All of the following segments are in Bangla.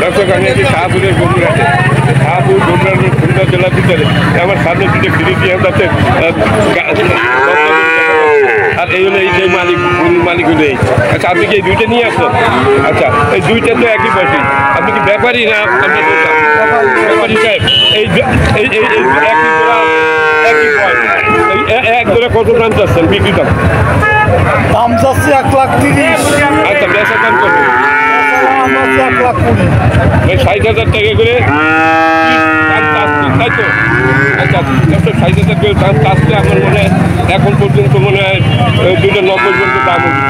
দর্শক আমি আছি শাহপুরের বগুড়াতে। শাহপুর বগুড়ার খুলনা জেলার ভিতরে আমার সামনে দুটো ফিরিজিয়ান আছে। আর এই হলো এই যে মালিক, মালিক হলো এই। আচ্ছা, আপনি কি এই দুইটা নিয়ে আসলেন? আচ্ছা, এই দুইটা তো একই বয়সী। আপনি কি ব্যাপারী না আপনার ব্যাপারী সাহেব? এই একই জোড়া, একই বয়স, এক জোড়া কত দাম চাচ্ছেন বিক্রি দাম? দাম চাচ্ছি 1,30,000। আচ্ছা, বেচার দাম কত? 1,20,000। 60,000 টাকা করে দাম চাচ্ছেন, তাই তো? আচ্ছা, 60,000 করে দাম চাচ্ছে। আমার মনে হয় এখন পর্যন্ত মনে হয় দুইটা 90 পর্যন্ত দাম উঠছে।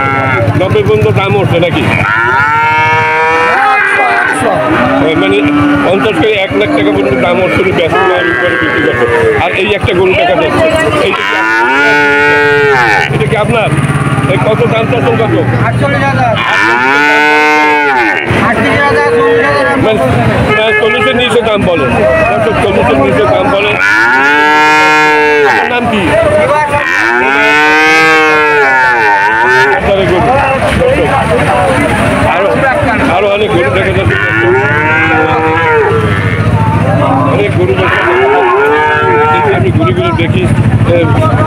90 পর্যন্ত দাম উঠছে নাকি? মানে 50 করে 1 লাখ টাকা পর্যন্ত দাম উঠছে, ব্যস্ত উপরে বিক্রি করছে। আর এই একটা গরু টাকা যাচ্ছে, এটা কি আপনার? এই কত দাম চাচ্ছেন? কত? 40-এর নিচে দাম বলে। 40-এর নিচে দাম বলে। নাম কি? আরো অনেক গরু দেখা যাচ্ছে, অনেক গরু আমি গরুগুলো দেখি।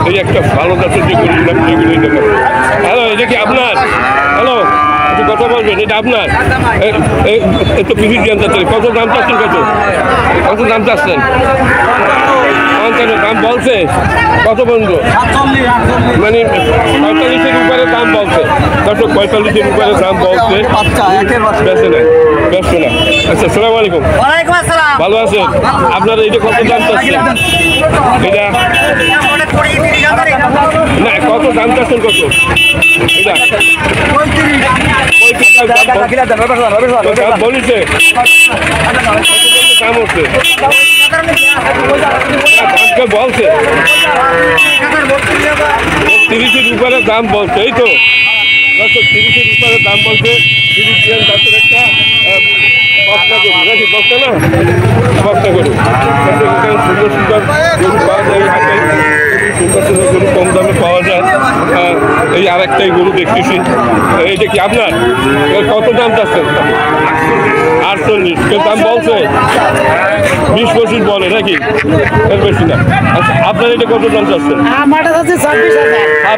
এই একটা ভালো জাতের যে গরুগুলো সেগুলোই দেখা। হ্যালো, এটা কি আপনার? হ্যালো, একটু কথা বলবেন, এটা আপনার? একটু পিছিয়ে দিয়ে যাচ্ছে। কত দাম চাচ্ছেন? কত দাম চাচ্ছেন? দাম বলছে কত পর্যন্ত? মানে 45-এর উপরে দাম বলছে। 45-এর উপরে দাম বলছে। বেছে না, বেছে না। আচ্ছা, আসসালামু আলাইকুম। ভালো আছেন? আপনার এইটা কত দাম চাচ্ছেন? এটা না, কত দাম চাচ্ছেন? কত এটা? বলিছে দাম উঠছে, বলছে 30-এর উপরে দাম বলছে। এই তো 30-এর উপরে দাম বলছে। 30 একটা বক্তা গরু নাকি? বক্তা না, বক্তা গরু। সুন্দর সুন্দর গরু পাওয়া যায় হাটে, সুন্দর সুন্দর গরু কম দামে পাওয়া যায়। এই আর একটাই গরু দেখতেছি। এইটা কি আপনার? কত দাম চাচ্ছেন? 48। কেউ দাম বলছে? 20-25 বলে নাকি? এর বেশি না। আচ্ছা, আপনার এটা কত দাম চাচ্ছেন? আমারটা হচ্ছে 26,000।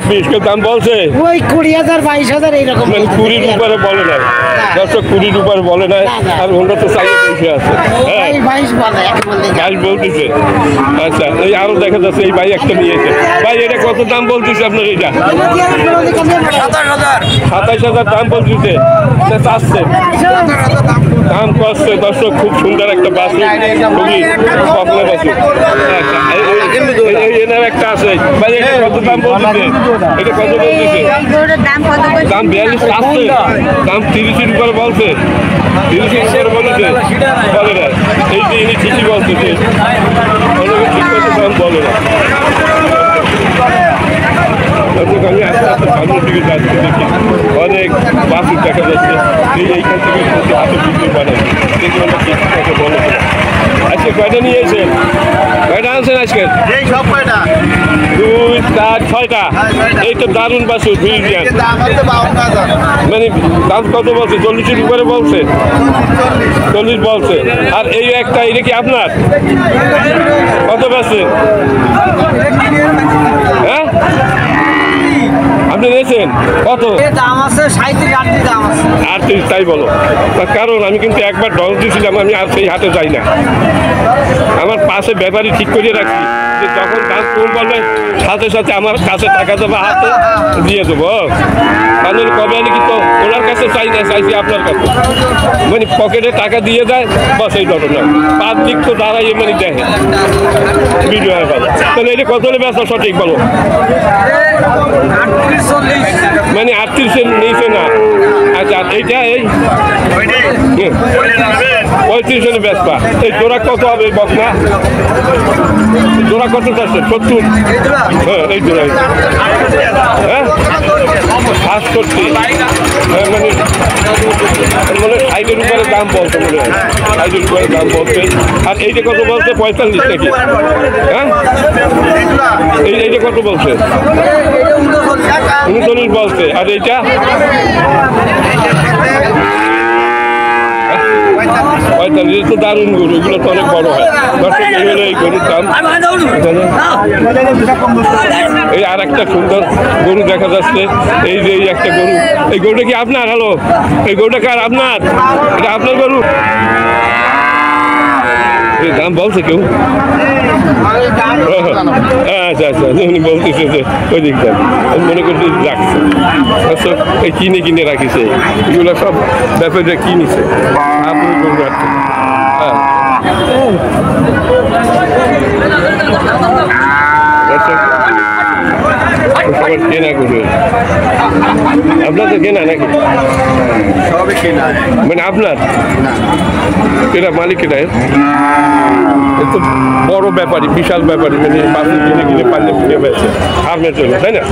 26। কেউ দাম বলছে? ওই 20,000 22,000 এইরকম। মানে 20-র উপরে বলে না। দর্শক 20-র উপরে বলে না। আর ওটা তো চাইলে বসে আছে। হ্যাঁ, 22 বলে। 22 বলতেছে। আচ্ছা, এই আরো দেখা যাচ্ছে এই ভাই একটা নিয়েছে। ভাই, এটা কত দাম বলতেছে আপনার? এইটা 27,000 দাম বলতেছে। চাচ্ছে দাম করছে। দর্শক, খুব সুন্দর একটা বাছুর, খুবই পপুলার বাছুর। এনার একটা আছে। ভাই, এটা কত দাম বলতেছে? এটা কত বলতেছে? দাম 42 আসছে। দাম 30-এর উপরে বলছে। 30-এর উপরে বলেছে, বলে না। এই যে ইনি ঠিকই বলতেছে, দাম বলে না। আমি আস্তে আস্তে সামনের দিকে যাচ্ছি, দেখি অনেক বাছুর দেখা যাচ্ছে। এইখান থেকে হাতে বিক্রি বানাই, দেখি আমরা কিছু বলে। আজকে কয়টা নিয়েছেন? কয়টা আনছেন আজকে? 2, 4, 6টা। এই তো দারুণ বাছুর ফ্রিজিয়ান। মানে দাম কত বলছে? 40-এর উপরে বলছে। 40 বলছে। আর এই একটা, এটা কি আপনার? কত বেচছেন? হ্যাঁ, আপনি নিয়েছেন কত? দাম আছে 37 দাম আছে। 38, তাই বলো? কারণ আমি কিন্তু একবার ডল দিয়েছিলাম, আমি আর সেই হাটে যাই না। আমার পাশে ব্যাপারী ঠিক করে রাখি যে যখন দাম কম বলবে সাথে সাথে আমার কাছে টাকা দেবো, হাতে দিয়ে দেবো। তাহলে কবে আনি কিন্তু ওনার কাছে চাই না, চাইছি আপনার কাছে। মানে পকেটে টাকা দিয়ে দেয়, বাস এই ঘটনা। পাবলিক তো দাঁড়াই মানে দেখে ভিডিও। তাহলে এটা কত হলে বেচা সঠিক বলো? মানে 38-এর নিচে না। আচ্ছা, এইটা এই 35-এর বেচবা। এই জোড়া কত হবে? বকনা জোড়া কত চাচ্ছে? 70? হ্যাঁ, এই জোড়া। হ্যাঁ, 68। মানে 60-এর উপরে দাম বলছে মনে হয়। 60-এর উপরে দাম বলছে। আর এইটা কত বলছে? 45 নাকি? হ্যাঁ, এইটা কত বলছে? 39 বলছে। আর এইটা 45 তো দারুণ গরু, এগুলো তো অনেক বড় হয়। দর্শক এই হলো এই গরুর দাম। এই আর একটা সুন্দর গরু দেখা যাচ্ছে, এই যে এই একটা গরু, এই গরুটা কি আপনার? হ্যালো, এই গরুটা কার? আপনার? এটা আপনার গরু? এই দাম বলছে কেউ? আচ্ছা আচ্ছা, উনি বলতেছে যে ওই দিকটা মনে করতে রাখছে, আচ্ছা এই কিনে রাখিছে, এগুলো সব ব্যাপারে কিনেছে আপনি গরু রাখছেন। হ্যাঁ সবার কেনা গরু, আপনার তো কেনা নাকি? সবই কেনা। মানে আপনার এটা মালিক, এটা তো বড় ব্যাপারী, বিশাল ব্যাপারী, মানে বাসে কিনে পাঞ্জাব কিনে পেয়েছে ফার্মের জন্য, তাই না?